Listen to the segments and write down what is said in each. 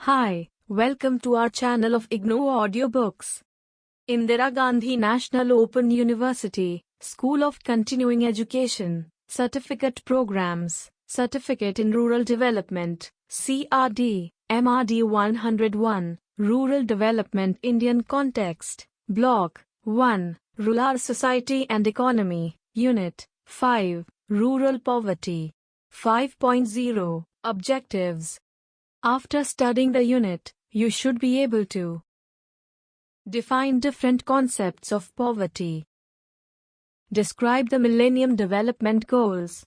Hi, welcome to our channel of IGNOU Audiobooks. Indira Gandhi National Open University, School of Continuing Education, Certificate Programs, Certificate in Rural Development, CRD, MRD-101, Rural Development Indian Context, Block-1, Rural Society and Economy, Unit-5, Rural Poverty. 5.0, Objectives. After studying the unit, you should be able to define different concepts of poverty, describe the Millennium Development Goals,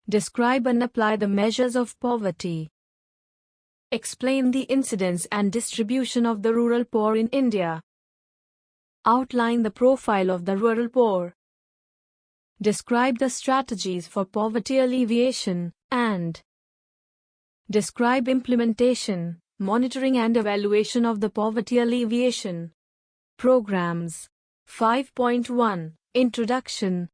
describe and apply the measures of poverty, explain the incidence and distribution of the rural poor in India, outline the profile of the rural poor, describe the strategies for poverty alleviation, and describe implementation, monitoring and evaluation of the poverty alleviation programs. 5.1 Introduction.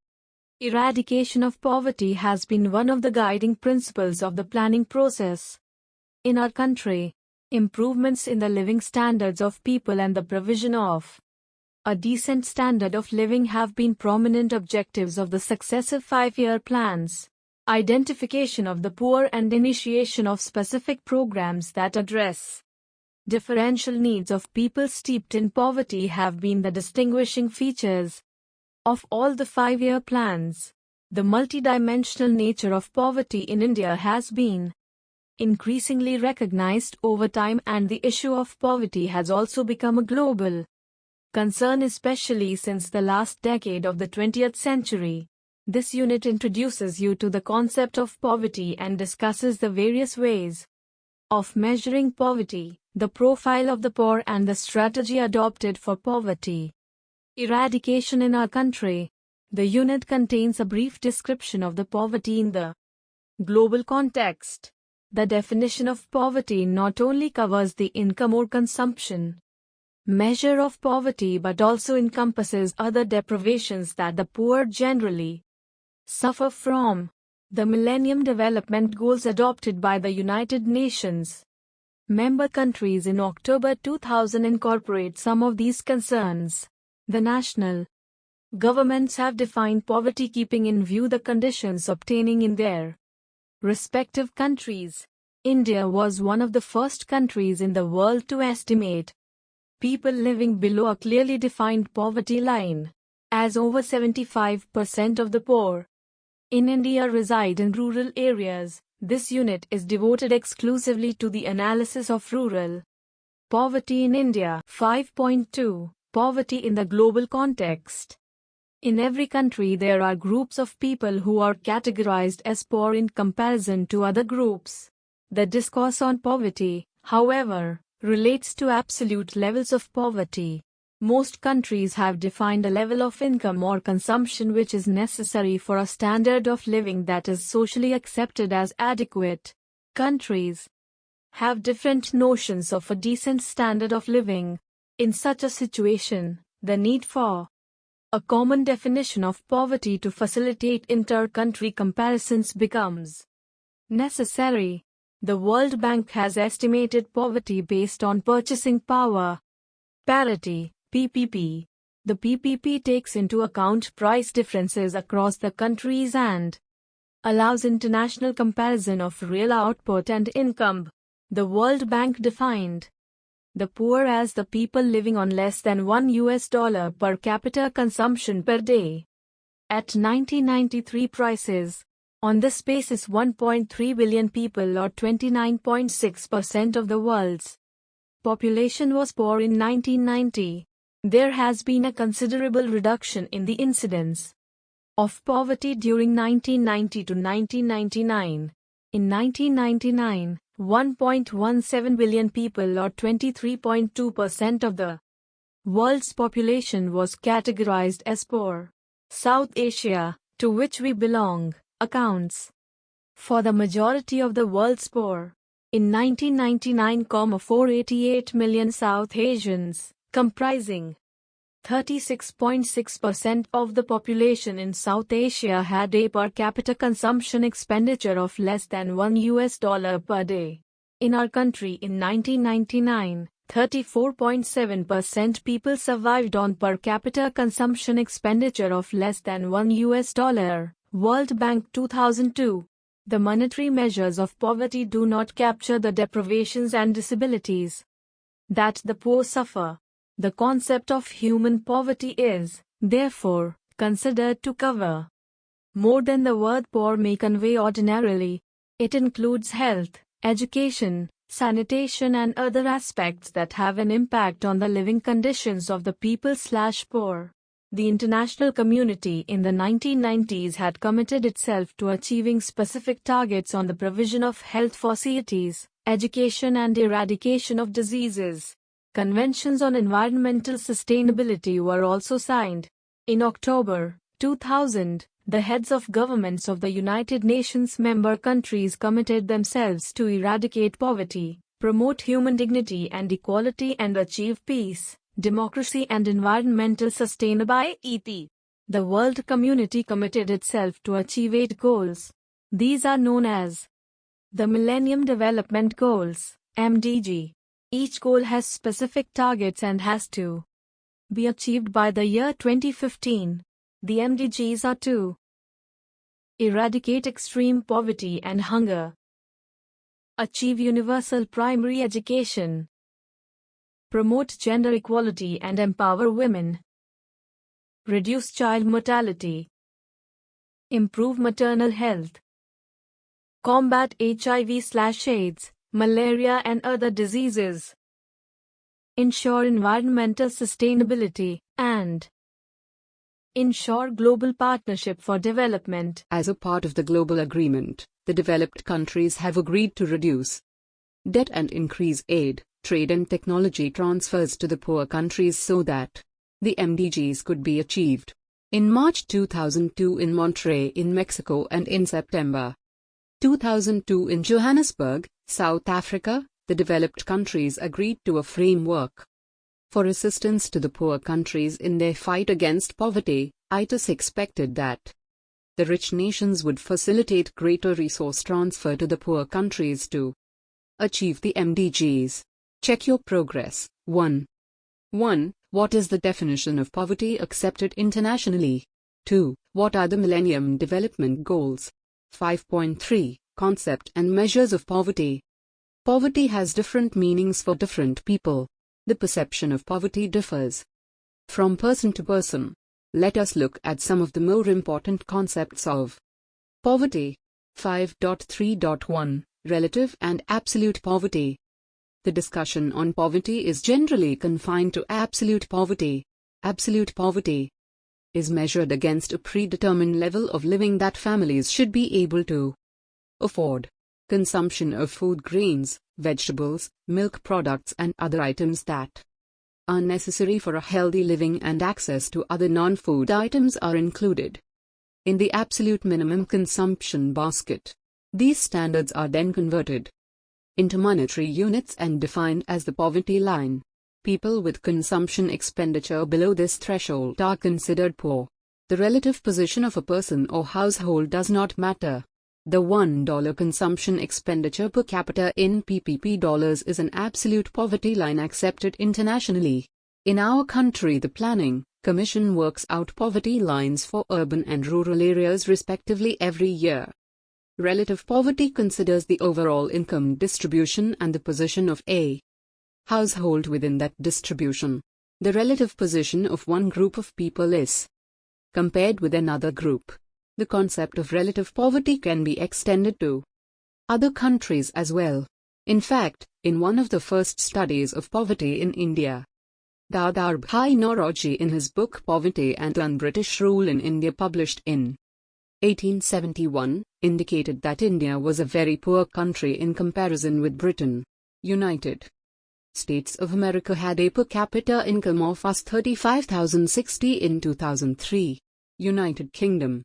Eradication of poverty has been one of the guiding principles of the planning process. In our country, improvements in the living standards of people and the provision of a decent standard of living have been prominent objectives of the successive 5-year plans. Identification of the poor and initiation of specific programs that address differential needs of people steeped in poverty have been the distinguishing features of all the 5-year plans. The multidimensional nature of poverty in India has been increasingly recognized over time, and the issue of poverty has also become a global concern, especially since the last decade of the 20th century. This unit introduces you to the concept of poverty and discusses the various ways of measuring poverty, the profile of the poor and the strategy adopted for poverty eradication in our country. The unit contains a brief description of the poverty in the global context. The definition of poverty not only covers the income or consumption measure of poverty but also encompasses other deprivations that the poor generally suffer from. The Millennium Development Goals adopted by the United Nations member countries in October 2000 incorporate some of these concerns. The national governments have defined poverty keeping in view the conditions obtaining in their respective countries. India was one of the first countries in the world to estimate people living below a clearly defined poverty line, as over 75% of the poor in India reside in rural areas. This unit is devoted exclusively to the analysis of rural poverty in India. 5.2 Poverty in the global context. In every country there are groups of people who are categorized as poor in comparison to other groups. The discourse on poverty, however, relates to absolute levels of poverty. Most countries have defined a level of income or consumption which is necessary for a standard of living that is socially accepted as adequate. Countries have different notions of a decent standard of living. In such a situation, the need for a common definition of poverty to facilitate inter-country comparisons becomes necessary. The World Bank has estimated poverty based on purchasing power parity. PPP. The PPP takes into account price differences across the countries and allows international comparison of real output and income. The World Bank defined the poor as the people living on less than $1 per capita consumption per day. At 1993 prices, on this basis 1.3 billion people or 29.6% of the world's population was poor in 1990. There has been a considerable reduction in the incidence of poverty during 1990 to 1999. In 1999, 1.17 billion people or 23.2% of the world's population was categorized as poor. South Asia, to which we belong, accounts for the majority of the world's poor. In 1999, 488 million South Asians, comprising 36.6% of the population in South Asia, had a per capita consumption expenditure of less than $1 per day. In our country in 1999, 34.7% people survived on per capita consumption expenditure of less than $1. World Bank 2002. The monetary measures of poverty do not capture the deprivations and disabilities that the poor suffer. The concept of human poverty is, therefore, considered to cover more than the word poor may convey ordinarily. It includes health, education, sanitation and other aspects that have an impact on the living conditions of the people/poor. The international community in the 1990s had committed itself to achieving specific targets on the provision of health facilities, education and eradication of diseases. Conventions on environmental sustainability were also signed. In October 2000, the heads of governments of the United Nations member countries committed themselves to eradicate poverty, promote human dignity and equality and achieve peace, democracy and environmental sustainability. The world community committed itself to achieve 8 goals. These are known as the Millennium Development Goals, MDG. Each goal has specific targets and has to be achieved by the year 2015. The MDGs are to eradicate extreme poverty and hunger, achieve universal primary education, promote gender equality and empower women, reduce child mortality, improve maternal health, combat HIV/AIDS, malaria and other diseases, ensure environmental sustainability, and ensure global partnership for development. As a part of the global agreement, the developed countries have agreed to reduce debt and increase aid, trade and technology transfers to the poor countries so that the MDGs could be achieved. In March 2002 in Monterrey in Mexico and in September 2002 in Johannesburg, South Africa, the developed countries agreed to a framework for assistance to the poor countries in their fight against poverty. It is expected that the rich nations would facilitate greater resource transfer to the poor countries to achieve the MDGs. Check your progress. 1. What is the definition of poverty accepted internationally? 2. What are the Millennium Development Goals? 5.3. Concept and measures of poverty. Poverty has different meanings for different people. The perception of poverty differs from person to person. Let us look at some of the more important concepts of poverty. 5.3.1 Relative and absolute poverty. The discussion on poverty is generally confined to absolute poverty. Absolute poverty is measured against a predetermined level of living that families should be able to afford. Consumption of food, grains, vegetables, milk products and other items that are necessary for a healthy living and access to other non-food items are included in the absolute minimum consumption basket. These standards are then converted into monetary units and defined as the poverty line. People with consumption expenditure below this threshold are considered poor. The relative position of a person or household does not matter. The $1 consumption expenditure per capita in PPP dollars is an absolute poverty line accepted internationally. In our country, the Planning Commission works out poverty lines for urban and rural areas respectively every year. Relative poverty considers the overall income distribution and the position of a household within that distribution. The relative position of one group of people is compared with another group. The concept of relative poverty can be extended to other countries as well. In fact, in one of the first studies of poverty in India, Dadar Bhai Noroji in his book Poverty and Un-British Rule in India published in 1871, indicated that India was a very poor country in comparison with Britain. United States of America had a per capita income of as $35,060 in 2003. United Kingdom,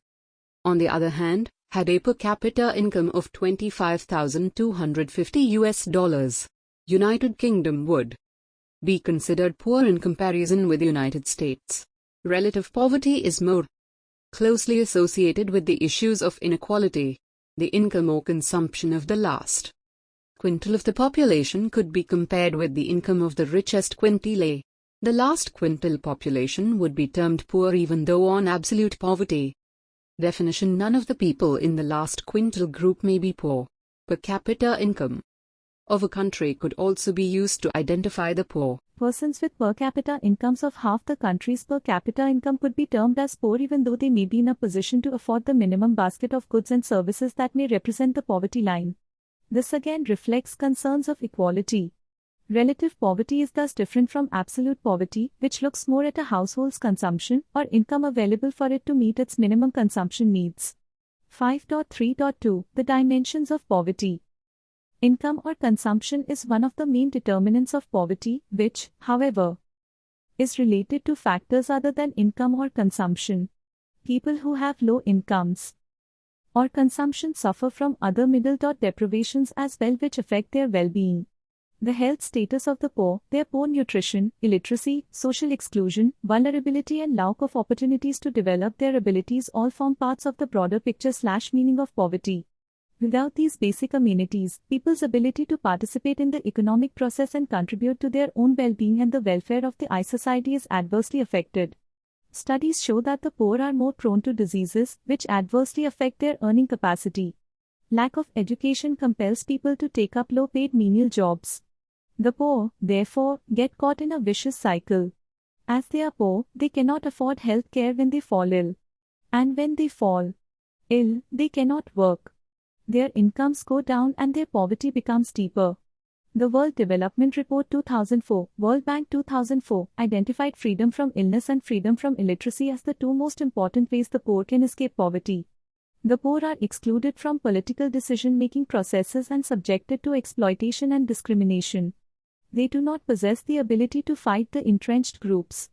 on the other hand, had a per capita income of $25,250. United Kingdom would be considered poor in comparison with the United States. Relative poverty is more closely associated with the issues of inequality, the income or consumption of the last quintile of the population could be compared with the income of the richest quintile. The last quintile population would be termed poor even though on absolute poverty. Definition: none of the people in the last quintile group may be poor. Per capita income of a country could also be used to identify the poor. Persons with per capita incomes of half the country's per capita income could be termed as poor even though they may be in a position to afford the minimum basket of goods and services that may represent the poverty line. This again reflects concerns of equality. Relative poverty is thus different from absolute poverty, which looks more at a household's consumption or income available for it to meet its minimum consumption needs. 5.3.2 The dimensions of poverty. Income or consumption is one of the main determinants of poverty, which, however, is related to factors other than income or consumption. People who have low incomes or consumption suffer from other middle deprivations as well, which affect their well-being. The health status of the poor, their poor nutrition, illiteracy, social exclusion, vulnerability and lack of opportunities to develop their abilities all form parts of the broader picture/meaning of poverty. Without these basic amenities, people's ability to participate in the economic process and contribute to their own well-being and the welfare of the society is adversely affected. Studies show that the poor are more prone to diseases, which adversely affect their earning capacity. Lack of education compels people to take up low-paid menial jobs. The poor, therefore, get caught in a vicious cycle. As they are poor, they cannot afford health care when they fall ill. And when they fall ill, they cannot work. Their incomes go down and their poverty becomes deeper. The World Development Report 2004, World Bank 2004, identified freedom from illness and freedom from illiteracy as the two most important ways the poor can escape poverty. The poor are excluded from political decision-making processes and subjected to exploitation and discrimination. They do not possess the ability to fight the entrenched groups.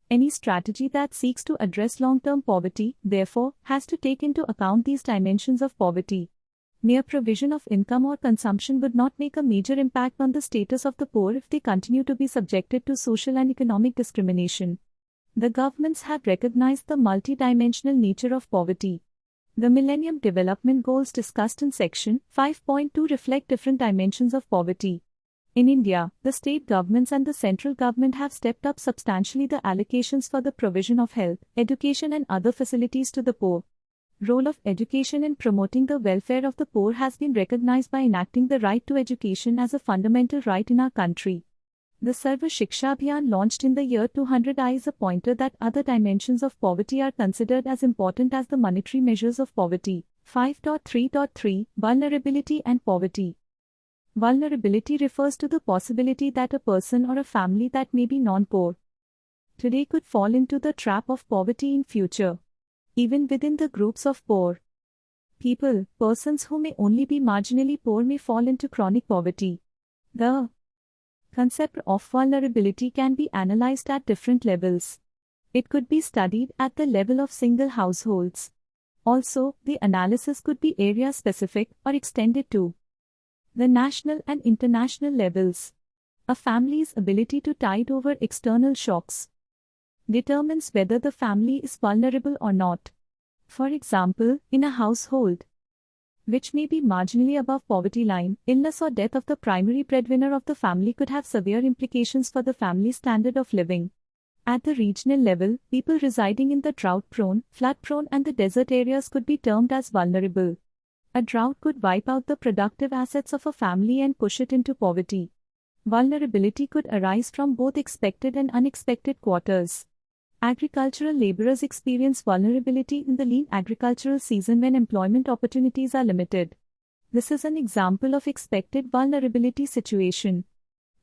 Any strategy that seeks to address long-term poverty, therefore, has to take into account these dimensions of poverty. Mere provision of income or consumption would not make a major impact on the status of the poor if they continue to be subjected to social and economic discrimination. The governments have recognized the multidimensional nature of poverty. The Millennium Development Goals discussed in Section 5.2 reflect different dimensions of poverty. In India, the state governments and the central government have stepped up substantially the allocations for the provision of health, education and other facilities to the poor. Role of education in promoting the welfare of the poor has been recognized by enacting the right to education as a fundamental right in our country. The Sarva Shiksha Abhiyan launched in the year 200 is a pointer that other dimensions of poverty are considered as important as the monetary measures of poverty. 5.3.3 Vulnerability and poverty. Vulnerability refers to the possibility that a person or a family that may be non-poor today could fall into the trap of poverty in future. Even within the groups of poor people, persons who may only be marginally poor may fall into chronic poverty. The concept of vulnerability can be analyzed at different levels. It could be studied at the level of single households. Also, the analysis could be area-specific or extended to the national and international levels. A family's ability to tide over external shocks determines whether the family is vulnerable or not. For example, in a household which may be marginally above poverty line, illness or death of the primary breadwinner of the family could have severe implications for the family's standard of living. At the regional level, people residing in the drought-prone, flood-prone and the desert areas could be termed as vulnerable. A drought could wipe out the productive assets of a family and push it into poverty. Vulnerability could arise from both expected and unexpected quarters. Agricultural laborers experience vulnerability in the lean agricultural season when employment opportunities are limited. This is an example of expected vulnerability situation.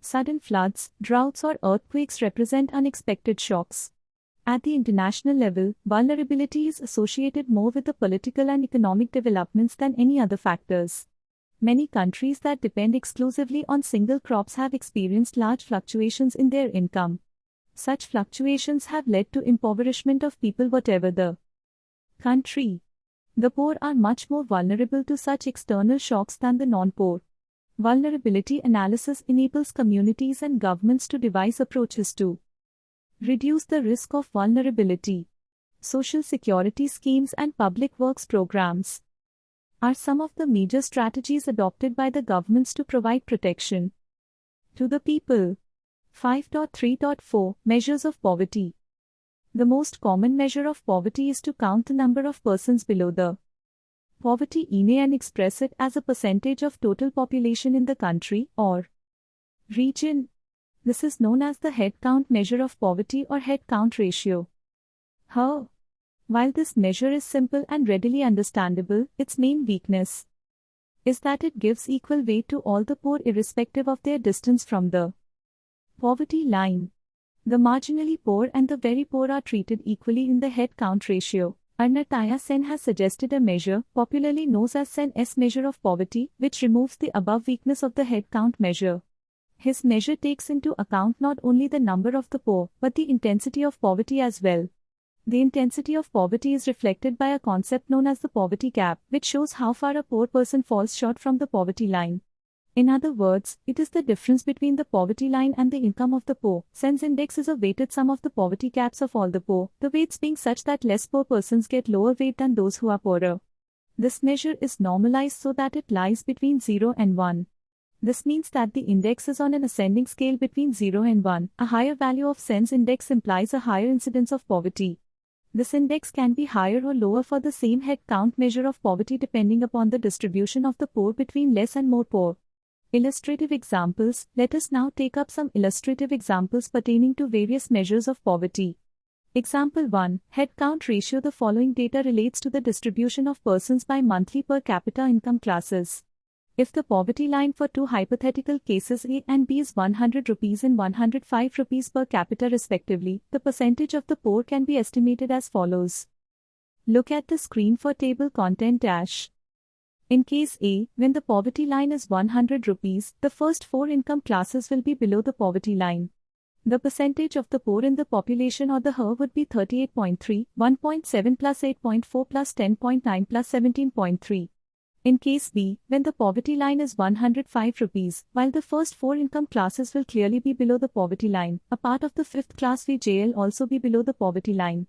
Sudden floods, droughts or earthquakes represent unexpected shocks. At the international level, vulnerability is associated more with the political and economic developments than any other factors. Many countries that depend exclusively on single crops have experienced large fluctuations in their income. Such fluctuations have led to impoverishment of people whatever the country. The poor are much more vulnerable to such external shocks than the non-poor. Vulnerability analysis enables communities and governments to devise approaches to reduce the risk of vulnerability. Social security schemes and public works programs. are some of the major strategies adopted by the governments to provide protection to the people. 5.3.4 Measures of Poverty. The most common measure of poverty is to count the number of persons below the poverty line and express it as a percentage of total population in the country or region. This is known as the head count measure of poverty or head count ratio. While this measure is simple and readily understandable, its main weakness is that it gives equal weight to all the poor irrespective of their distance from the poverty line. The marginally poor and the very poor are treated equally in the head count ratio. Amartya Sen has suggested a measure, popularly known as Sen's measure of poverty, which removes the above weakness of the head count measure. His measure takes into account not only the number of the poor, but the intensity of poverty as well. The intensity of poverty is reflected by a concept known as the poverty gap, which shows how far a poor person falls short from the poverty line. In other words, it is the difference between the poverty line and the income of the poor. Sen's index is a weighted sum of the poverty gaps of all the poor, the weights being such that less poor persons get lower weight than those who are poorer. This measure is normalized so that it lies between 0 and 1. This means that the index is on an ascending scale between 0 and 1. A higher value of Sen's index implies a higher incidence of poverty. This index can be higher or lower for the same head count measure of poverty depending upon the distribution of the poor between less and more poor. Illustrative examples. Let us now take up some illustrative examples pertaining to various measures of poverty. Example 1. Head count ratio. The following data relates to the distribution of persons by monthly per capita income classes. If the poverty line for two hypothetical cases A and B is 100 rupees and 105 rupees per capita respectively, the percentage of the poor can be estimated as follows. Look at the screen for table content dash. In case A, when the poverty line is 100 rupees, the first four income classes will be below the poverty line. The percentage of the poor in the population or the HER would be 38.3, 1.7 plus 8.4 plus 10.9 plus 17.3. In case B, when the poverty line is 105 rupees, while the first four income classes will clearly be below the poverty line, a part of the fifth class VJ will also be below the poverty line.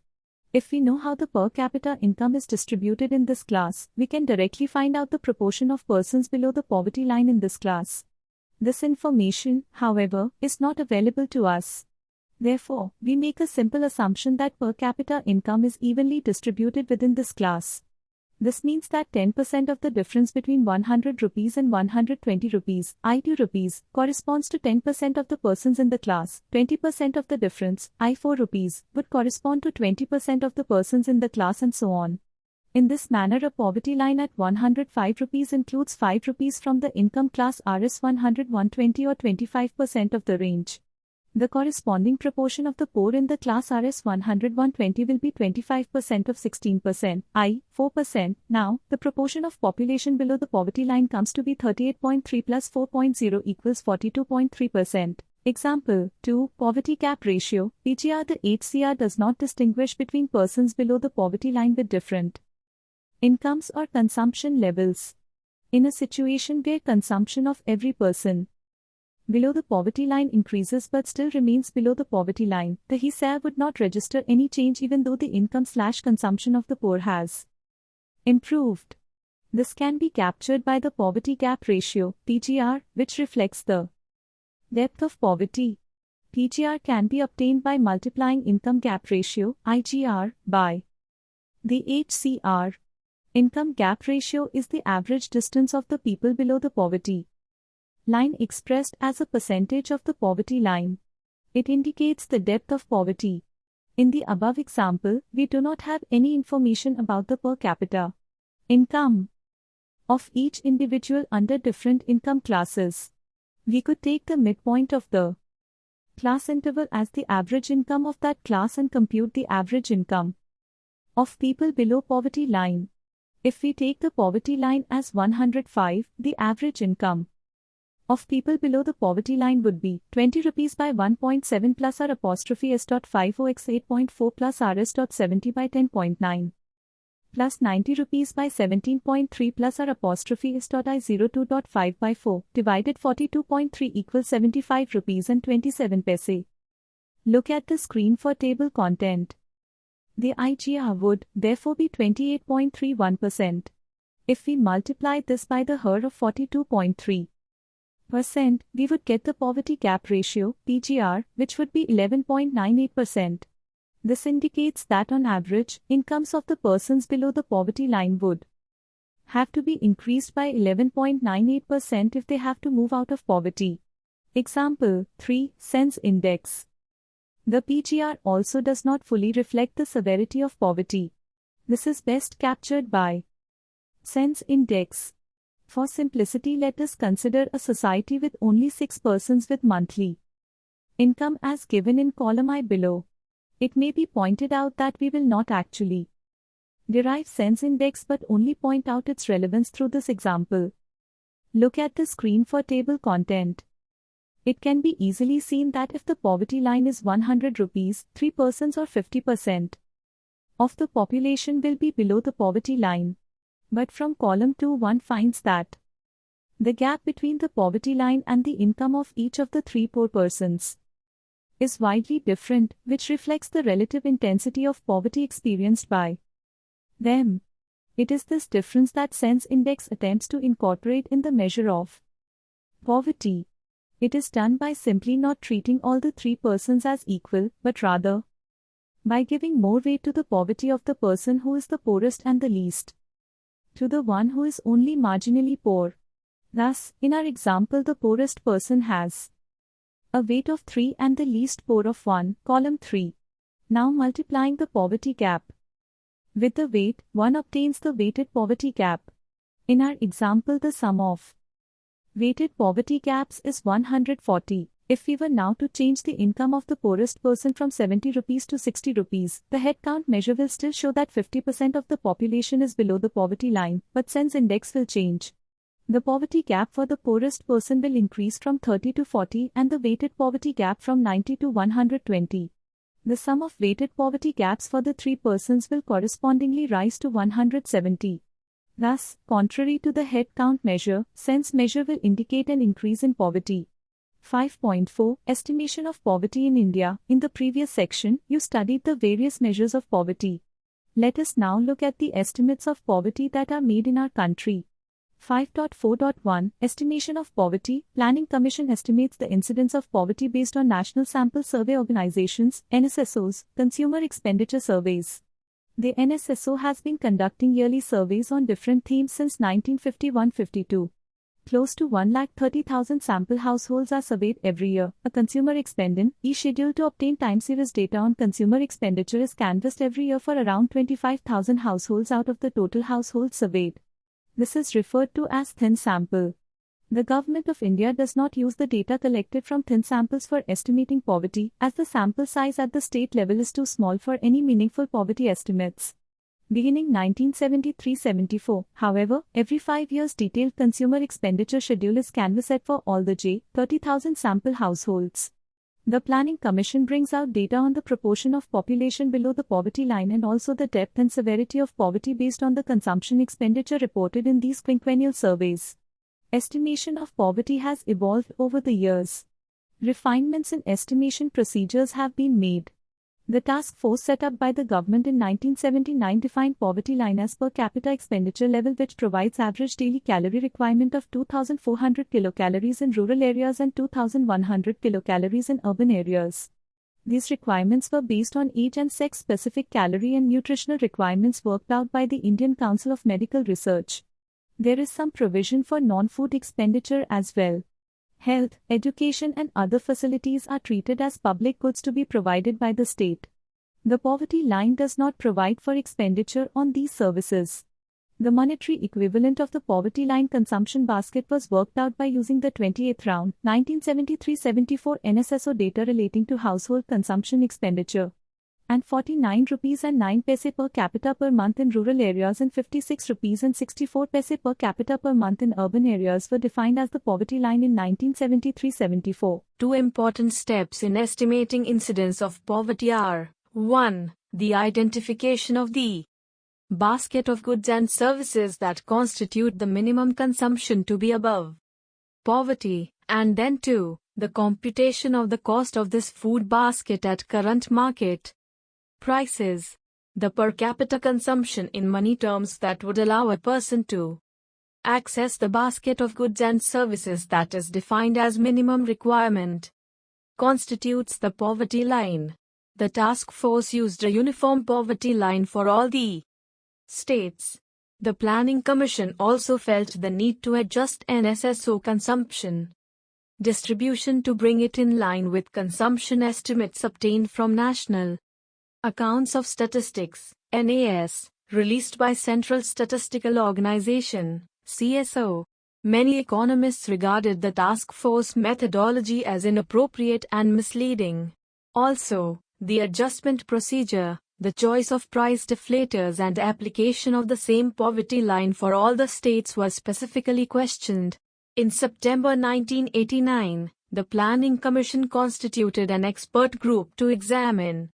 If we know how the per capita income is distributed in this class, we can directly find out the proportion of persons below the poverty line in this class. This information, however, is not available to us. Therefore, we make a simple assumption that per capita income is evenly distributed within this class. This means that 10% of the difference between 100 rupees and 120 rupees, I2 rupees, corresponds to 10% of the persons in the class. 20% of the difference, I4 rupees, would correspond to 20% of the persons in the class and so on. In this manner, a poverty line at 105 rupees includes 5 rupees from the income class Rs 100-120 or 25% of the range. The corresponding proportion of the poor in the class Rs 100-120 will be 25% of 16%, i. 4%. Now, the proportion of population below the poverty line comes to be 38.3 plus 4.0 equals 42.3%. Example 2. Poverty gap ratio, PGR. The HCR does not distinguish between persons below the poverty line with different incomes or consumption levels. In a situation where consumption of every person below the poverty line increases but still remains below the poverty line, the HCR would not register any change even though the income/consumption of the poor has improved. This can be captured by the poverty gap ratio, PGR, which reflects the depth of poverty. PGR can be obtained by multiplying income gap ratio, IGR, by the HCR. Income gap ratio is the average distance of the people below the poverty line expressed as a percentage of the poverty line. It indicates the depth of poverty. In the above example, we do not have any information about the per capita income of each individual under different income classes. We could take the midpoint of the class interval as the average income of that class and compute the average income of people below poverty line. If we take the poverty line as 105, the average income of people below the poverty line would be 20 rupees by 1.7 plus R apostrophe S.50 x 8.4 plus Rs.70 by 10.9 plus 90 rupees by 17.3 plus R apostrophe S.I02.5 by 4 divided 42.3 equals 75 rupees and 27 paise. Look at the screen for table content. The IGR would, therefore, be 28.31%. If we multiply this by the HER of 42.3%, we would get the poverty gap ratio, PGR, which would be 11.98%. This indicates that on average, incomes of the persons below the poverty line would have to be increased by 11.98% if they have to move out of poverty. Example 3. SENS Index. The PGR also does not fully reflect the severity of poverty. This is best captured by SENS Index. For simplicity, let us consider a society with only 6 persons with monthly income as given in column I below. It may be pointed out that we will not actually derive SENS Index but only point out its relevance through this example. Look at the screen for table content. It can be easily seen that if the poverty line is 100 rupees, 3 persons or 50% of the population will be below the poverty line. But from column 2 one finds that the gap between the poverty line and the income of each of the 3 poor persons is widely different, which reflects the relative intensity of poverty experienced by them. It is this difference that SENS Index attempts to incorporate in the measure of poverty. It is done by simply not treating all the 3 persons as equal, but rather by giving more weight to the poverty of the person who is the poorest and the least to the one who is only marginally poor. Thus, in our example, the poorest person has a weight of 3 and the least poor of 1, column 3. Now multiplying the poverty gap with the weight, one obtains the weighted poverty gap. In our example, the sum of weighted poverty gaps is 140. If we were now to change the income of the poorest person from 70 rupees to 60 rupees, the head count measure will still show that 50% of the population is below the poverty line, but SENS Index will change. The poverty gap for the poorest person will increase from 30 to 40 and the weighted poverty gap from 90 to 120. The sum of weighted poverty gaps for the 3 persons will correspondingly rise to 170. Thus, contrary to the head count measure, SENS measure will indicate an increase in poverty. 5.4 Estimation of poverty in India. In the previous section, you studied the various measures of poverty. Let us now look at the estimates of poverty that are made in our country. 5.4.1 Estimation of poverty. Planning Commission estimates the incidence of poverty based on National Sample Survey Organizations (NSSOs) consumer expenditure surveys. The NSSO has been conducting yearly surveys on different themes since 1951-52. Close to 130,000 sample households are surveyed every year. A consumer expendin e-schedule to obtain time series data on consumer expenditure is canvassed every year for around 25,000 households out of the total households surveyed. This is referred to as thin sample. The Government of India does not use the data collected from thin samples for estimating poverty, as the sample size at the state level is too small for any meaningful poverty estimates. Beginning 1973-74, however, every 5 years detailed consumer expenditure schedule is canvassed for all the 30,000 sample households. The Planning Commission brings out data on the proportion of population below the poverty line and also the depth and severity of poverty based on the consumption expenditure reported in these quinquennial surveys. Estimation of poverty has evolved over the years. Refinements in estimation procedures have been made. The task force set up by the government in 1979 defined poverty line as per capita expenditure level, which provides average daily calorie requirement of 2,400 kilocalories in rural areas and 2,100 kilocalories in urban areas. These requirements were based on age and sex-specific calorie and nutritional requirements worked out by the Indian Council of Medical Research. There is some provision for non-food expenditure as well. Health, education and other facilities are treated as public goods to be provided by the state. The poverty line does not provide for expenditure on these services. The monetary equivalent of the poverty line consumption basket was worked out by using the 28th round, 1973-74 NSSO data relating to household consumption expenditure. And 49 rupees and 9 paise per capita per month in rural areas and 56 rupees and 64 paise per capita per month in urban areas were defined as the poverty line in 1973-74. 2 important steps in estimating incidence of poverty are: 1. The identification of the basket of goods and services that constitute the minimum consumption to be above poverty, and then 2. The computation of the cost of this food basket at current market prices. the per capita consumption in money terms that would allow a person to access the basket of goods and services that is defined as minimum requirement, constitutes the poverty line. The task force used a uniform poverty line for all the states. The Planning Commission also felt the need to adjust NSSO consumption distribution to bring it in line with consumption estimates obtained from National Accounts of Statistics, NAS, released by Central Statistical Organization, CSO. Many economists regarded the task force methodology as inappropriate and misleading. Also, the adjustment procedure, the choice of price deflators and application of the same poverty line for all the states was specifically questioned. In September 1989, the Planning Commission constituted an expert group to examine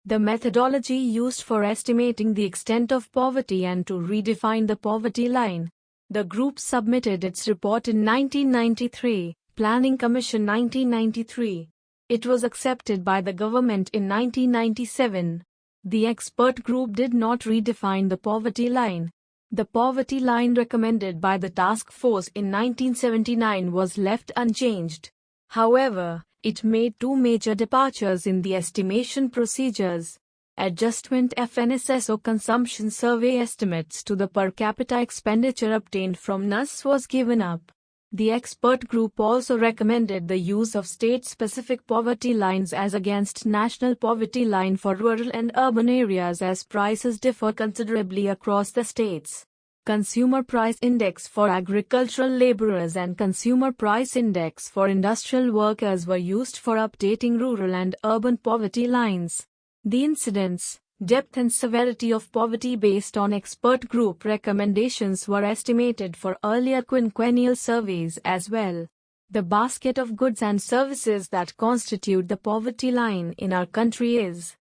the methodology used for estimating the extent of poverty and to redefine the poverty line. The group submitted its report in 1993, Planning Commission 1993. It was accepted by the government in 1997. The expert group did not redefine the poverty line. The poverty line recommended by the task force in 1979 was left unchanged. However, it made two major departures in the estimation procedures. Adjustment of NSSO consumption survey estimates to the per capita expenditure obtained from NUS was given up. The expert group also recommended the use of state-specific poverty lines as against national poverty line for rural and urban areas as prices differ considerably across the states. Consumer Price Index for agricultural laborers and Consumer Price Index for industrial workers were used for updating rural and urban poverty lines. The incidence, depth and severity of poverty based on expert group recommendations were estimated for earlier quinquennial surveys as well. The basket of goods and services that constitute the poverty line in our country is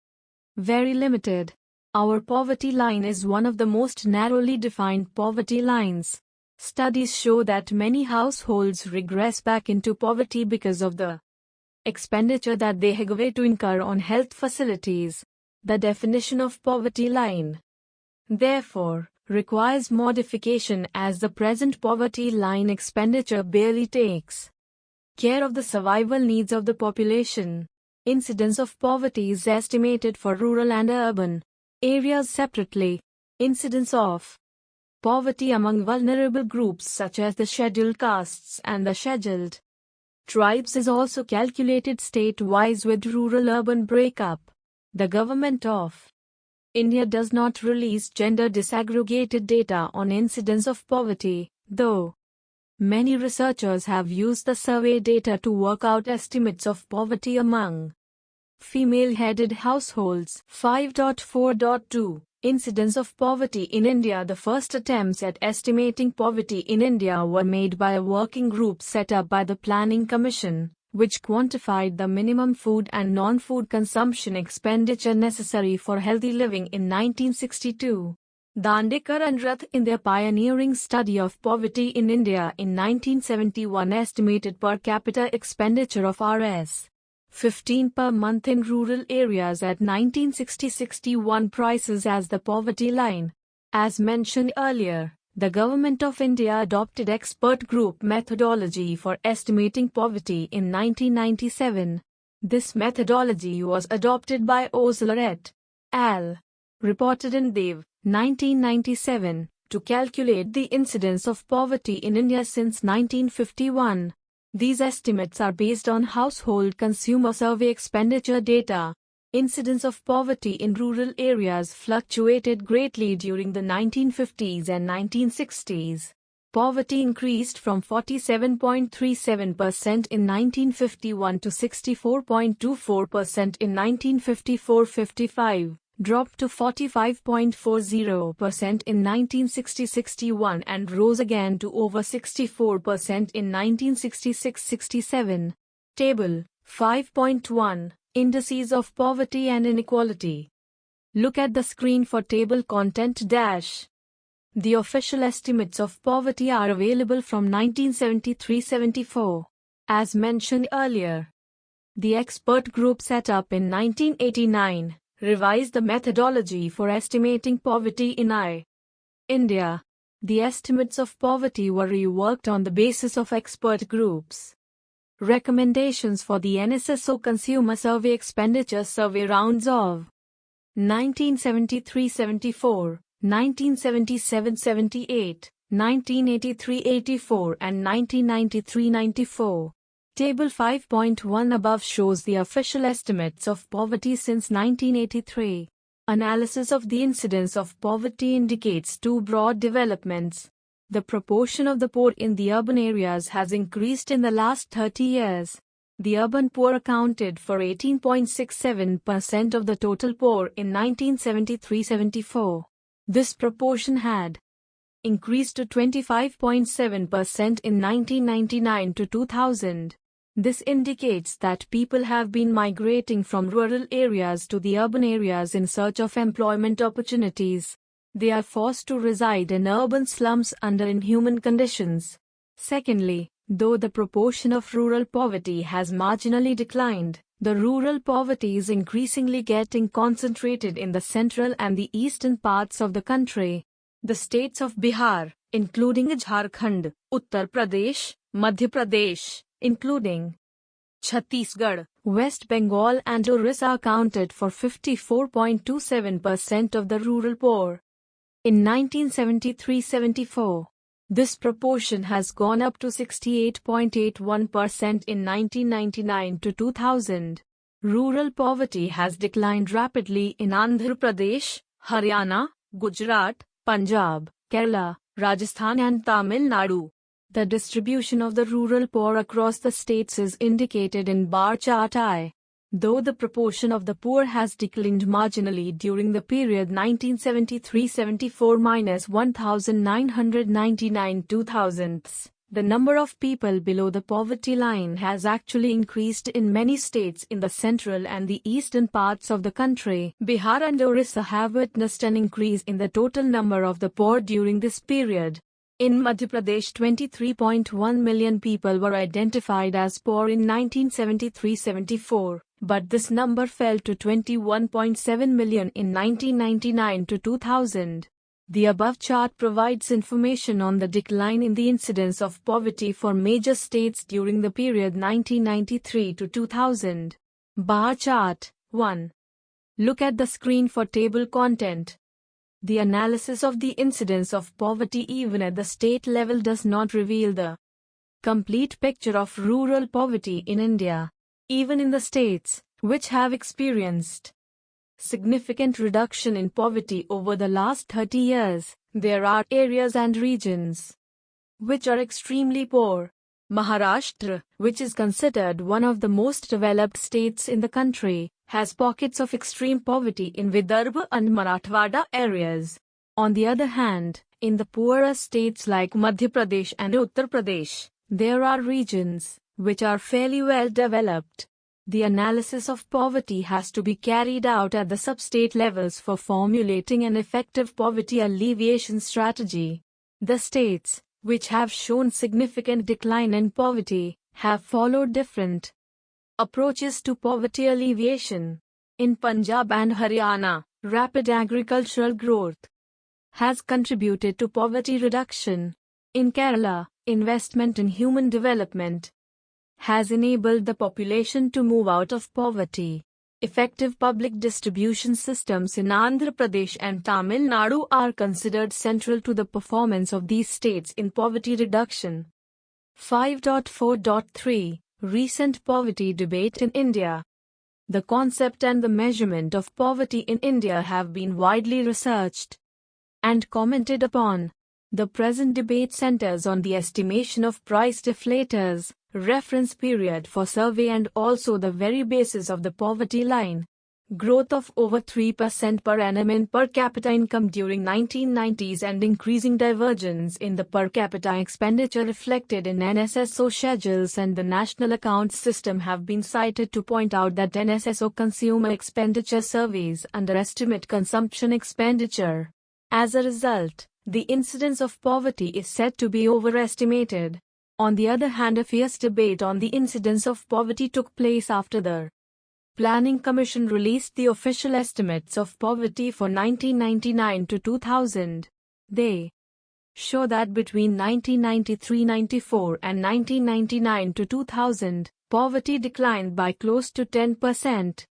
very limited. Our poverty line is one of the most narrowly defined poverty lines. Studies show that many households regress back into poverty because of the expenditure that they have to incur on health facilities. The definition of poverty line, therefore, requires modification as the present poverty line expenditure barely takes care of the survival needs of the population. Incidence of poverty is estimated for rural and urban areas separately. Incidence of poverty among vulnerable groups such as the scheduled castes and the scheduled tribes is also calculated state-wise with rural-urban breakup. The Government of India does not release gender disaggregated data on incidence of poverty, though many researchers have used the survey data to work out estimates of poverty among female-headed households. 5.4.2 Incidence of poverty in India. The first attempts at estimating poverty in India were made by a working group set up by the Planning Commission, which quantified the minimum food and non-food consumption expenditure necessary for healthy living in 1962. Dandekar and Rath in their pioneering study of poverty in India in 1971 estimated per capita expenditure of Rs. 15 per month in rural areas at 1960-61 prices as the poverty line. As mentioned earlier, the Government of India adopted expert group methodology for estimating poverty in 1997. This methodology was adopted by Osler et al. Reported in Dev, 1997, to calculate the incidence of poverty in India since 1951. These estimates are based on household consumer survey expenditure data. Incidence of poverty in rural areas fluctuated greatly during the 1950s and 1960s. Poverty increased from 47.37% in 1951 to 64.24% in 1954-55, dropped to 45.40% in 1960-61 and rose again to over 64% in 1966-67. Table 5.1 Indices of Poverty and Inequality. Look at the screen for table content dash. The official estimates of poverty are available from 1973-74. As mentioned earlier, the expert group set up in 1989 revised the methodology for estimating poverty in India. The estimates of poverty were reworked on the basis of expert groups. Recommendations for the NSSO Consumer Survey Expenditure Survey rounds of 1973-74, 1977-78, 1983-84 and 1993-94. Table 5.1 above shows the official estimates of poverty since 1983. Analysis of the incidence of poverty indicates two broad developments. The proportion of the poor in the urban areas has increased in the last 30 years. The urban poor accounted for 18.67% of the total poor in 1973-74. This proportion had increased to 25.7% in 1999 to 2000. This indicates that people have been migrating from rural areas to the urban areas in search of employment opportunities. They are forced to reside in urban slums under inhuman conditions. Secondly, though the proportion of rural poverty has marginally declined, the rural poverty is increasingly getting concentrated in the central and the eastern parts of the country. The states of Bihar, including Jharkhand, Uttar Pradesh, Madhya Pradesh, including Chhattisgarh, West Bengal and Orissa accounted for 54.27% of the rural poor. In 1973-74, this proportion has gone up to 68.81% in 1999 to 2000. Rural poverty has declined rapidly in Andhra Pradesh, Haryana, Gujarat, Punjab, Kerala, Rajasthan and Tamil Nadu. The distribution of the rural poor across the states is indicated in bar chart I. Though the proportion of the poor has declined marginally during the period 1973-74-1999-2000, the number of people below the poverty line has actually increased in many states in the central and the eastern parts of the country. Bihar and Orissa have witnessed an increase in the total number of the poor during this period. In Madhya Pradesh, 23.1 million people were identified as poor in 1973-74, but this number fell to 21.7 million in 1999 to 2000. The above chart provides information on the decline in the incidence of poverty for major states during the period 1993 to 2000. Bar chart 1. Look at the screen for table content. The analysis of the incidence of poverty even at the state level does not reveal the complete picture of rural poverty in India. Even in the states, which have experienced significant reduction in poverty over the last 30 years, there are areas and regions which are extremely poor. Maharashtra, which is considered one of the most developed states in the country, has pockets of extreme poverty in Vidarbha and Marathwada areas. On the other hand, in the poorer states like Madhya Pradesh and Uttar Pradesh, there are regions which are fairly well developed. The analysis of poverty has to be carried out at the sub-state levels for formulating an effective poverty alleviation strategy. The states, which have shown significant decline in poverty, have followed different approaches to poverty alleviation. In Punjab and Haryana, rapid agricultural growth has contributed to poverty reduction. In Kerala, investment in human development has enabled the population to move out of poverty. Effective public distribution systems in Andhra Pradesh and Tamil Nadu are considered central to the performance of these states in poverty reduction. 5.4.3 Recent poverty debate in India. The concept and the measurement of poverty in India have been widely researched and commented upon. The present debate centers on the estimation of price deflators, reference period for survey and also the very basis of the poverty line. Growth of over 3% per annum in per capita income during 1990s and increasing divergence in the per capita expenditure reflected in NSSO schedules and the National Accounts System have been cited to point out that NSSO consumer expenditure surveys underestimate consumption expenditure. As a result, the incidence of poverty is said to be overestimated. On the other hand, a fierce debate on the incidence of poverty took place after the Planning Commission released the official estimates of poverty for 1999 to 2000. They show that between 1993-94 and 1999 to 2000, poverty declined by close to 10%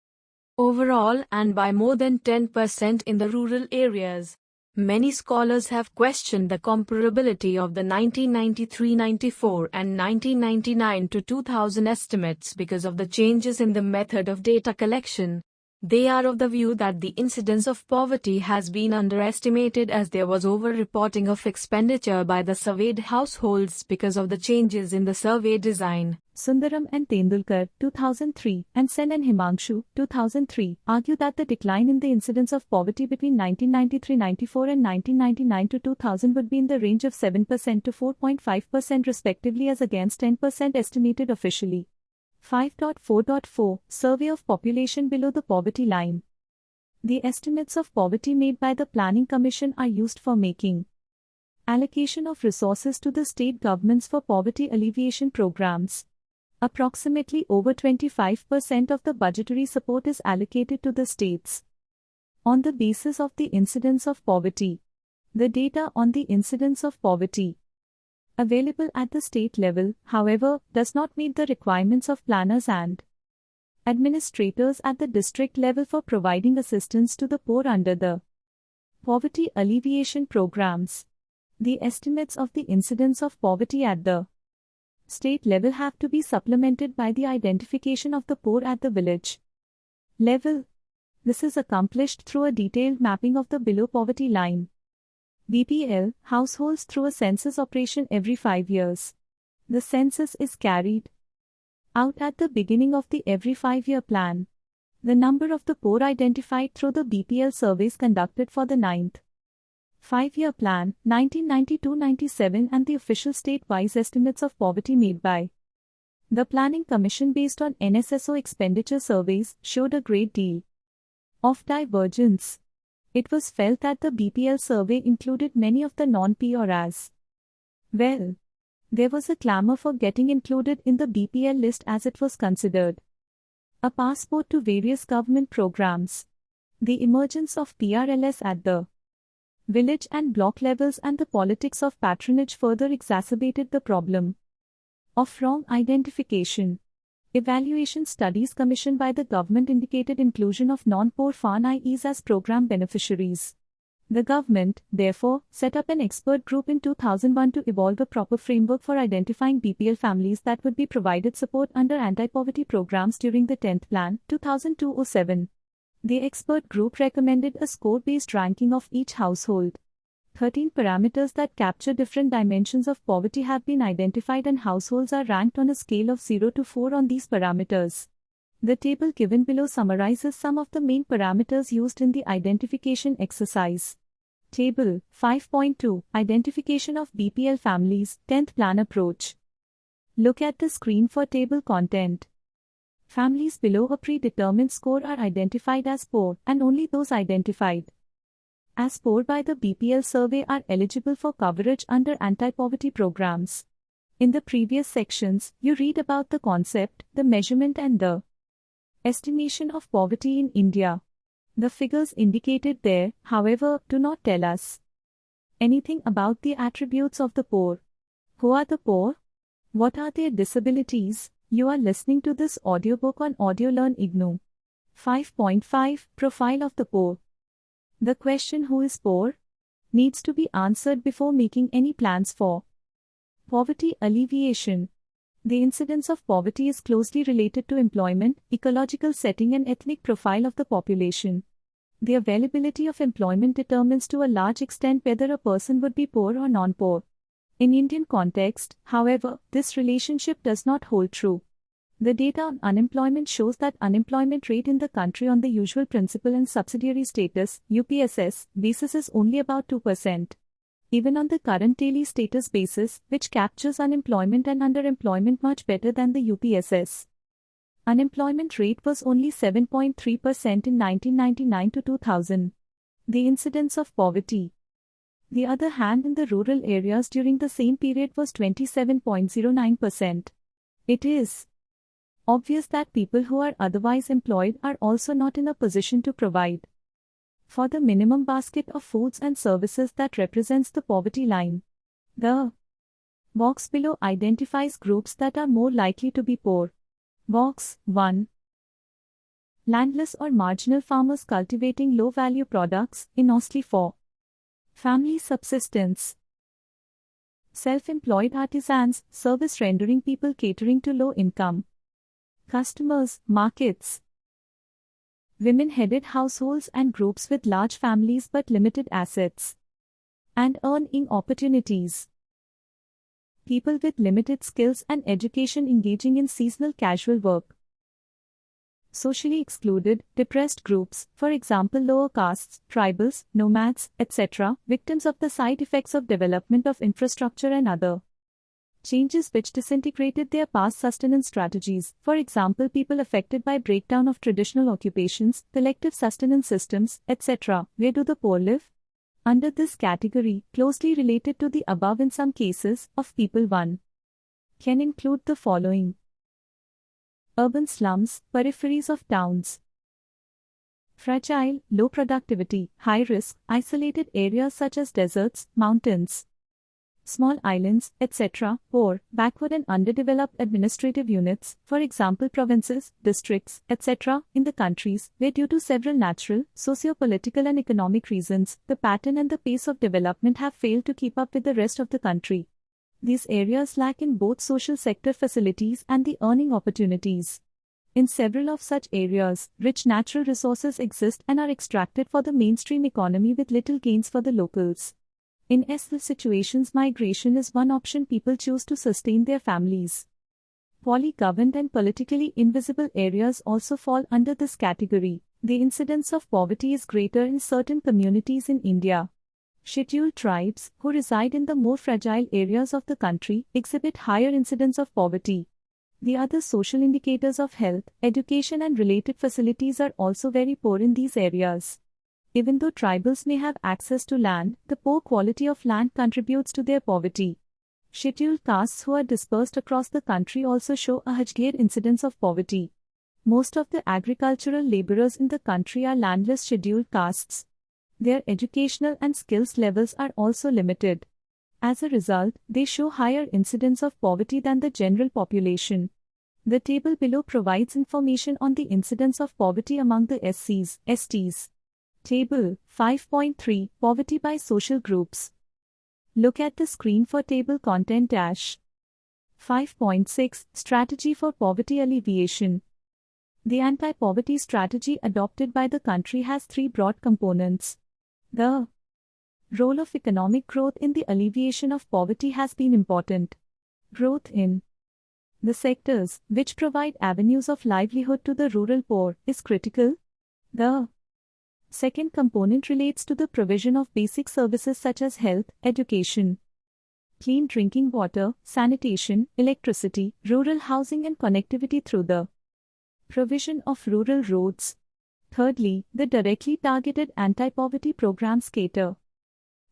overall and by more than 10% in the rural areas. Many scholars have questioned the comparability of the 1993-94 and 1999 to 2000 estimates because of the changes in the method of data collection. They are of the view that the incidence of poverty has been underestimated as there was over-reporting of expenditure by the surveyed households because of the changes in the survey design. Sundaram and Tendulkar, 2003, and Sen and Himanshu, 2003, argue that the decline in the incidence of poverty between 1993-94 and 1999-2000 would be in the range of 7% to 4.5% respectively as against 10% estimated officially. 5.4.4 Survey of population below the poverty line. The estimates of poverty made by the Planning Commission are used for making allocation of resources to the state governments for poverty alleviation programs. Approximately over 25% of the budgetary support is allocated to the states on the basis of the incidence of poverty. The data on the incidence of poverty available at the state level, however, does not meet the requirements of planners and administrators at the district level for providing assistance to the poor under the poverty alleviation programs. The estimates of the incidence of poverty at the state level have to be supplemented by the identification of the poor at the village level. This is accomplished through a detailed mapping of the below poverty line BPL households through a census operation every 5 years. The census is carried out at the beginning of the every 5-year plan. The number of the poor identified through the BPL surveys conducted for the 9th 5-year plan, 1992-97 and the official state-wise estimates of poverty made by the Planning Commission based on NSSO expenditure surveys showed a great deal of divergence. It was felt that the BPL survey included many of the non-poor as well. There was a clamor for getting included in the BPL list as it was considered a passport to various government programs. The emergence of PRLS at the village and block levels and the politics of patronage further exacerbated the problem of wrong identification. Evaluation studies commissioned by the government indicated inclusion of non-poor FAN-IEs as program beneficiaries. The government, therefore, set up an expert group in 2001 to evolve a proper framework for identifying BPL families that would be provided support under anti-poverty programs during the 10th Plan, 2002-07. The expert group recommended a score-based ranking of each household. 13 parameters that capture different dimensions of poverty have been identified and households are ranked on a scale of 0 to 4 on these parameters. The table given below summarizes some of the main parameters used in the identification exercise. Table 5.2 Identification of BPL families, 10th Plan approach. Look at the screen for table content. Families below a predetermined score are identified as poor, and only those identified as poor by the BPL survey are eligible for coverage under anti-poverty programs. In the previous sections, you read about the concept, the measurement and the estimation of poverty in India. The figures indicated there, however, do not tell us anything about the attributes of the poor. Who are the poor? What are their disabilities? You are listening to this audiobook on Audio Learn IGNOU. 5.5 Profile of the Poor. The question who is poor needs to be answered before making any plans for poverty alleviation. The incidence of poverty is closely related to employment, ecological setting and ethnic profile of the population. The availability of employment determines to a large extent whether a person would be poor or non-poor. In Indian context, however, this relationship does not hold true. The data on unemployment shows that unemployment rate in the country on the usual principal and subsidiary status (UPSS) basis is only about 2%. Even on the current daily status basis, which captures unemployment and underemployment much better than the UPSS, unemployment rate was only 7.3% in 1999 to 2000. The incidence of poverty, the other hand, in the rural areas during the same period was 27.09%. It is Obvious that people who are otherwise employed are also not in a position to provide for the minimum basket of foods and services that represents the poverty line. The box below identifies groups that are more likely to be poor. Box 1. Landless or marginal farmers cultivating low-value products, mostly for family subsistence. Self-employed artisans, service rendering people catering to low income customers, markets. Women-headed households and groups with large families but limited assets and earning opportunities. People with limited skills and education engaging in seasonal casual work. Socially excluded, depressed groups, for example lower castes, tribals, nomads, etc., victims of the side effects of development of infrastructure and other changes which disintegrated their past sustenance strategies, for example people affected by breakdown of traditional occupations, collective sustenance systems, etc. Where do the poor live? Under this category, closely related to the above in some cases, of people 1 can include the following: urban slums, peripheries of towns. Fragile, low productivity, high risk, isolated areas such as deserts, mountains, small islands, etc., poor, backward and underdeveloped administrative units, for example provinces, districts, etc., in the countries where due to several natural, socio-political and economic reasons, the pattern and the pace of development have failed to keep up with the rest of the country. These areas lack in both social sector facilities and the earning opportunities. In several of such areas, rich natural resources exist and are extracted for the mainstream economy with little gains for the locals. In such situations, migration is one option people choose to sustain their families. Poorly governed and politically invisible areas also fall under this category. The incidence of poverty is greater in certain communities in India. Scheduled tribes, who reside in the more fragile areas of the country, exhibit higher incidence of poverty. The other social indicators of health, education and related facilities are also very poor in these areas. Even though tribals may have access to land, the poor quality of land contributes to their poverty. Scheduled castes who are dispersed across the country also show a higher incidence of poverty. Most of the agricultural laborers in the country are landless scheduled castes. Their educational and skills levels are also limited. As a result, they show higher incidence of poverty than the general population. The table below provides information on the incidence of poverty among the SCs, STs. Table 5.3 Poverty by social groups. Look at the screen for table content. 5.6 Strategy for poverty alleviation. The anti-poverty strategy adopted by the country has three broad components. The role of economic growth in the alleviation of poverty has been important. Growth in the sectors which provide avenues of livelihood to the rural poor is critical. The second component relates to the provision of basic services such as health, education, clean drinking water, sanitation, electricity, rural housing and connectivity through the provision of rural roads. Thirdly, the directly targeted anti-poverty programs cater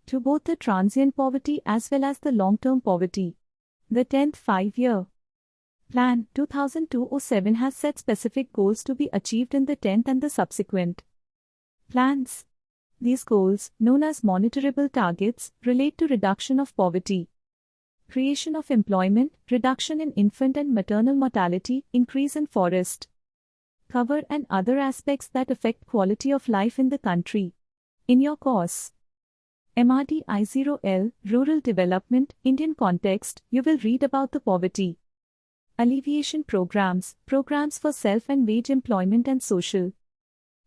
to both the transient poverty as well as the long-term poverty. The 10th Five-Year Plan 2002-07 has set specific goals to be achieved in the 10th and the subsequent plans. These goals, known as monitorable targets, relate to reduction of poverty, creation of employment, reduction in infant and maternal mortality, increase in forest cover and other aspects that affect quality of life in the country. In your course MRD-101, Rural Development, Indian Context, you will read about the poverty alleviation programs, programs for self and wage employment and social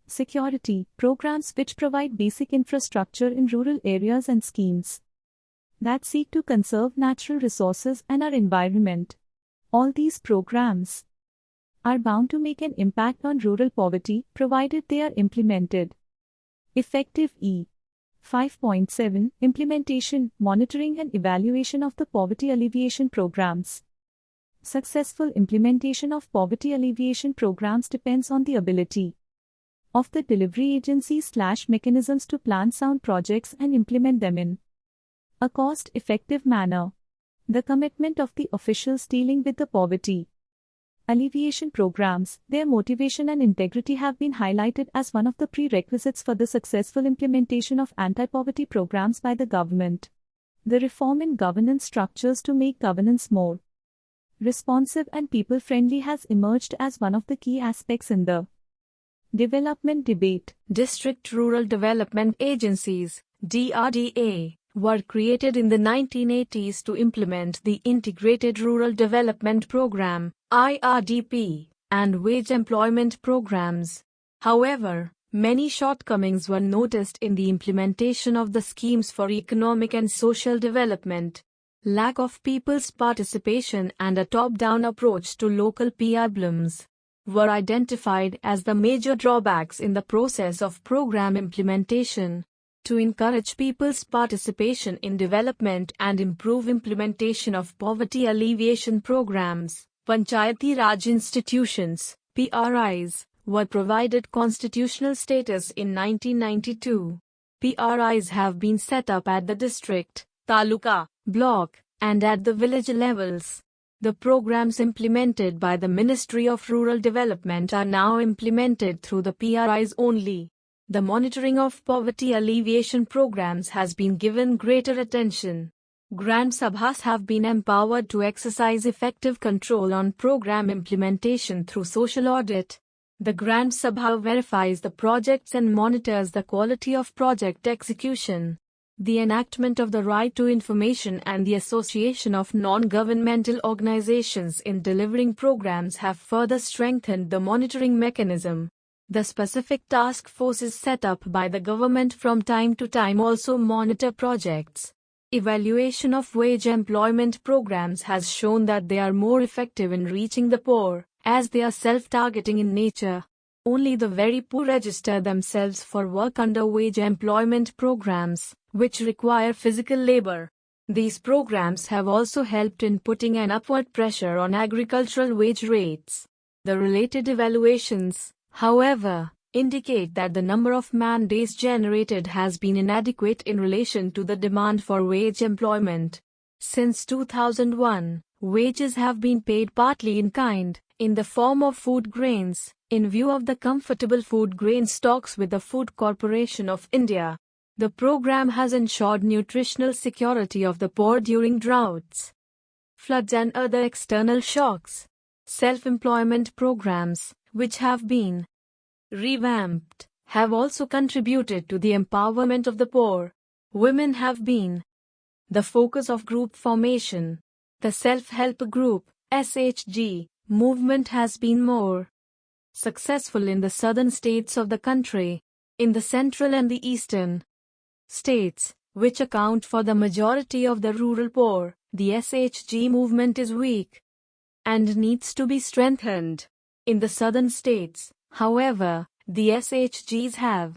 security, programs which provide basic infrastructure in rural areas and schemes that seek to conserve natural resources and our environment. All these programs are bound to make an impact on rural poverty, provided they are implemented. Effective 5.7 Implementation, Monitoring and Evaluation of the Poverty Alleviation Programs. Successful implementation of poverty alleviation programs depends on the ability of the delivery agencies/mechanisms to plan sound projects and implement them in a cost-effective manner. The commitment of the officials dealing with the poverty alleviation programs, their motivation and integrity have been highlighted as one of the prerequisites for the successful implementation of anti-poverty programs by the government. The reform in governance structures to make governance more responsive and people-friendly has emerged as one of the key aspects in the development debate. District Rural Development Agencies, DRDA, were created in the 1980s to implement the Integrated Rural Development Program, IRDP, and wage employment programs. However, many shortcomings were noticed in the implementation of the schemes for economic and social development. Lack of people's participation and a top-down approach to local problems were identified as the major drawbacks in the process of program implementation. To encourage people's participation in development and improve implementation of poverty alleviation programs, Panchayati Raj institutions, PRIs, were provided constitutional status in 1992. PRIs have been set up at the district, taluka, block, and at the village levels. The programs implemented by the Ministry of Rural Development are now implemented through the PRIs only. The monitoring of poverty alleviation programs has been given greater attention. Gram Sabhas have been empowered to exercise effective control on program implementation through social audit. The Gram Sabha verifies the projects and monitors the quality of project execution. The enactment of the right to information and the association of non-governmental organizations in delivering programs have further strengthened the monitoring mechanism. The specific task forces set up by the government from time to time also monitor projects. Evaluation of wage employment programs has shown that they are more effective in reaching the poor, as they are self-targeting in nature. Only the very poor register themselves for work under wage employment programs, which require physical labor. These programs have also helped in putting an upward pressure on agricultural wage rates. The related evaluations, however, indicate that the number of man-days generated has been inadequate in relation to the demand for wage employment. Since 2001, wages have been paid partly in kind, in the form of food grains, in view of the comfortable food grain stocks with the Food Corporation of India. The program has ensured nutritional security of the poor during droughts, floods and other external shocks. Self-employment programs, which have been revamped, have also contributed to the empowerment of the poor. Women have been the focus of group formation. The self-help group, SHG, movement has been more successful in the southern states of the country. In the central and the eastern states, which account for the majority of the rural poor, the SHG movement is weak and needs to be strengthened. In the southern states, however, the SHGs have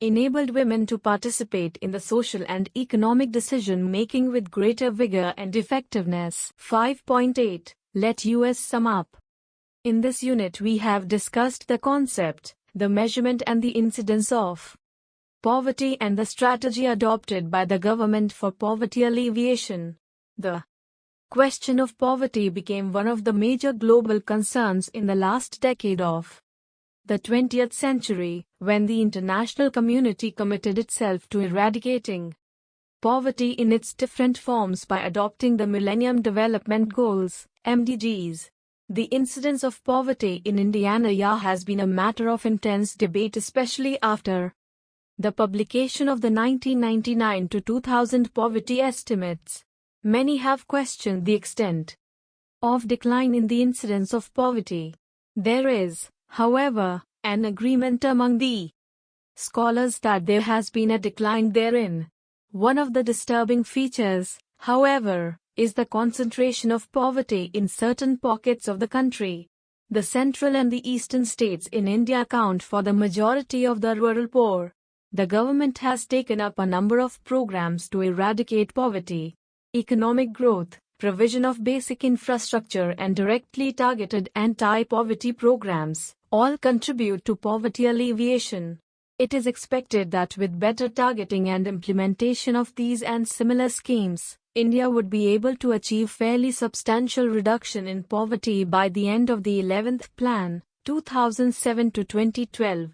enabled women to participate in the social and economic decision-making with greater vigor and effectiveness. 5.8. Let us sum up. In this unit we have discussed the concept, the measurement and the incidence of poverty and the strategy adopted by the government for poverty alleviation. The question of poverty became one of the major global concerns in the last decade of the 20th century, when the international community committed itself to eradicating poverty in its different forms by adopting the Millennium Development Goals, MDGs. The incidence of poverty in India has been a matter of intense debate, especially after the publication of the 1999 to 2000 poverty estimates. Many have questioned the extent of decline in the incidence of poverty. There is, however, an agreement among the scholars that there has been a decline therein. One of the disturbing features, however, is the concentration of poverty in certain pockets of the country. The central and the eastern states in India account for the majority of the rural poor. The government has taken up a number of programs to eradicate poverty. Economic growth, provision of basic infrastructure and directly targeted anti-poverty programs all contribute to poverty alleviation. It is expected that with better targeting and implementation of these and similar schemes, India would be able to achieve fairly substantial reduction in poverty by the end of the 11th Plan, 2007 to 2012.